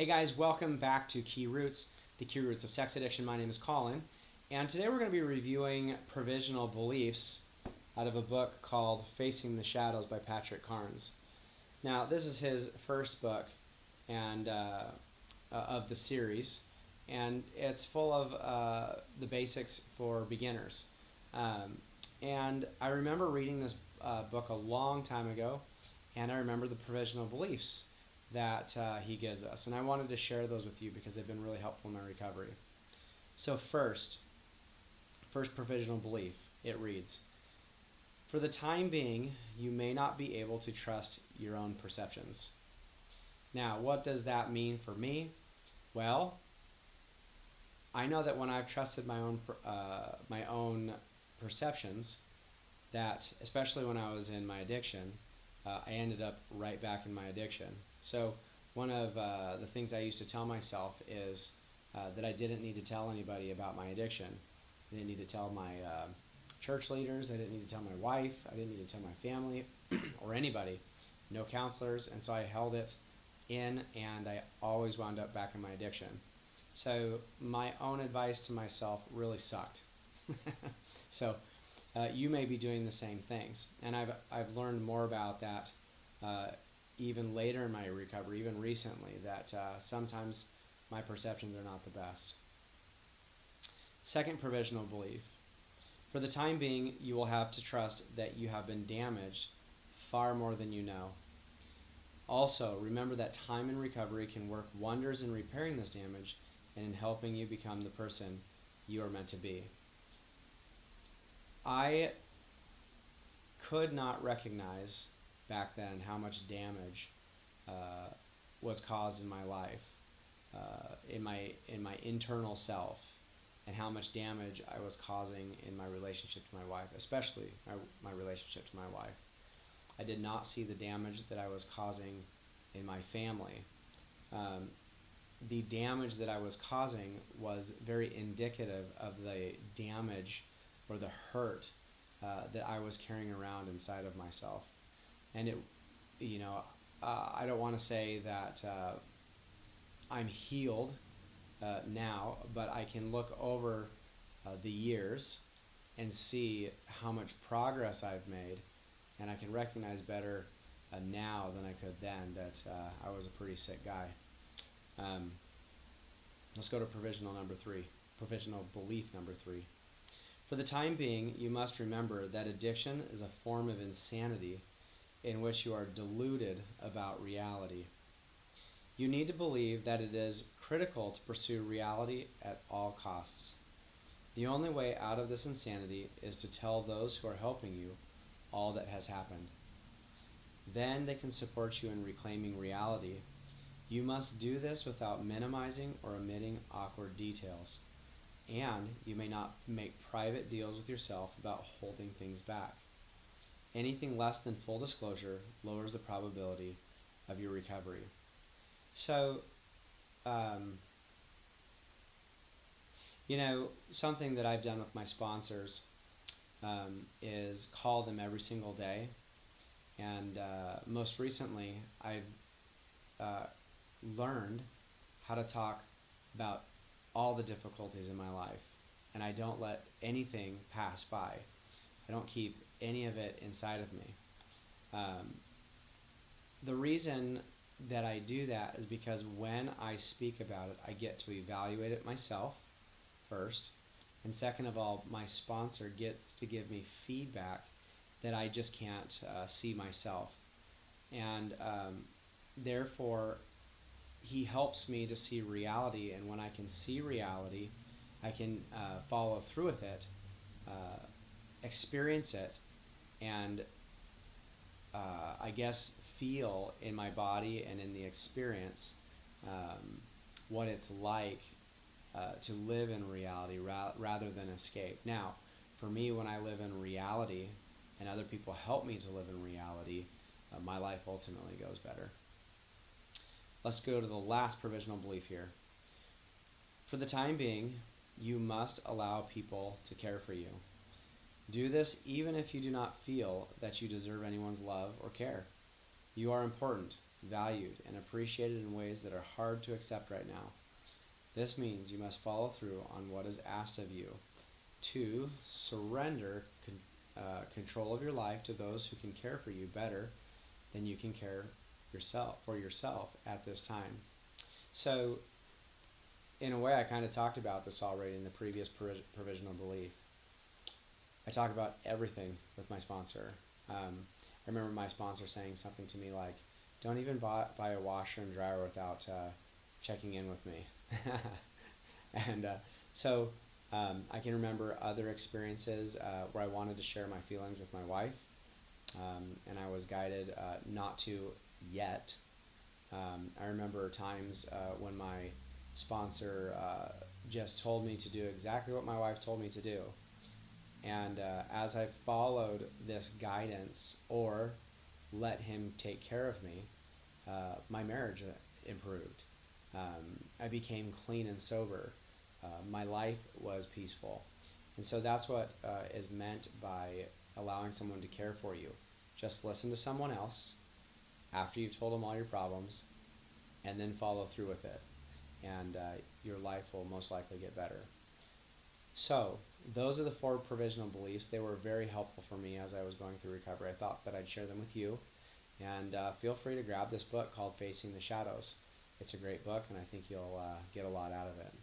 Hey guys, welcome back to Key Roots, the Key Roots of Sex Addiction. My name is Collin, and today we're going to be reviewing provisional beliefs out of a book called Facing the Shadows by Patrick Carnes. Now, this is his first book and of the series, and it's full of the basics for beginners. And I remember reading this book a long time ago, and I remember the provisional beliefs that he gives us. And I wanted to share those with you because they've been really helpful in my recovery. So first provisional belief, it reads, "For the time being, you may not be able to trust your own perceptions." Now, what does that mean for me? Well, I know that when I've trusted my own perceptions, that especially when I was in my addiction, I ended up right back in my addiction. So one of the things I used to tell myself is that I didn't need to tell anybody about my addiction. I didn't need to tell my church leaders. I didn't need to tell my wife. I didn't need to tell my family or anybody. No counselors. And so I held it in, and I always wound up back in my addiction. So my own advice to myself really sucked. So you may be doing the same things. And I've learned more about that even later in my recovery, even recently, that sometimes my perceptions are not the best. Second provisional belief. For the time being, you will have to trust that you have been damaged far more than you know. Also, remember that time in recovery can work wonders in repairing this damage and in helping you become the person you are meant to be. I could not recognize back then how much damage was caused in my life, in my internal self, and how much damage I was causing in my relationship to my wife, especially my relationship to my wife. I did not see the damage that I was causing in my family. The damage that I was causing was very indicative of the damage or the hurt that I was carrying around inside of myself. And I don't want to say that I'm healed now, but I can look over the years and see how much progress I've made, and I can recognize better now than I could then that I was a pretty sick guy. Let's go to provisional belief number 3. For the time being, you must remember that addiction is a form of insanity in which you are deluded about reality. You need to believe that it is critical to pursue reality at all costs. The only way out of this insanity is to tell those who are helping you all that has happened. Then they can support you in reclaiming reality. You must do this without minimizing or omitting awkward details. And you may not make private deals with yourself about holding things back. Anything less than full disclosure lowers the probability of your recovery. So, something that I've done with my sponsors is call them every single day. And most recently, I've learned how to talk about all the difficulties in my life, and I don't let anything pass by. I don't keep any of it inside of me. The reason that I do that is because when I speak about it, I get to evaluate it myself first, and second of all, my sponsor gets to give me feedback that I just can't see myself. And therefore, he helps me to see reality, and when I can see reality, I can follow through with it, experience it, and I guess feel in my body and in the experience what it's like to live in reality rather than escape. Now, for me, when I live in reality and other people help me to live in reality, my life ultimately goes better. Let's go to the last provisional belief here. For the time being, you must allow people to care for you. Do this even if you do not feel that you deserve anyone's love or care. You are important. valued, and appreciated in ways that are hard to accept right now. This means you must follow through on what is asked of you. 2. Surrender control of your life to those who can care for you better than you can care for yourself at this time. So, in a way, I kind of talked about this already in the previous provisional belief. I talk about everything with my sponsor. I remember my sponsor saying something to me like, "Don't even buy a washer and dryer without checking in with me." And I can remember other experiences where I wanted to share my feelings with my wife, and I was guided not to yet. I remember times when my sponsor just told me to do exactly what my wife told me to do. And as I followed this guidance or let him take care of me, my marriage improved. I became clean and sober. My life was peaceful. And so that's what is meant by allowing someone to care for you. Just listen to someone else after you've told them all your problems, and then follow through with it. And your life will most likely get better. So, those are the 4 provisional beliefs. They were very helpful for me as I was going through recovery. I thought that I'd share them with you. And feel free to grab this book called Facing the Shadows. It's a great book, and I think you'll get a lot out of it.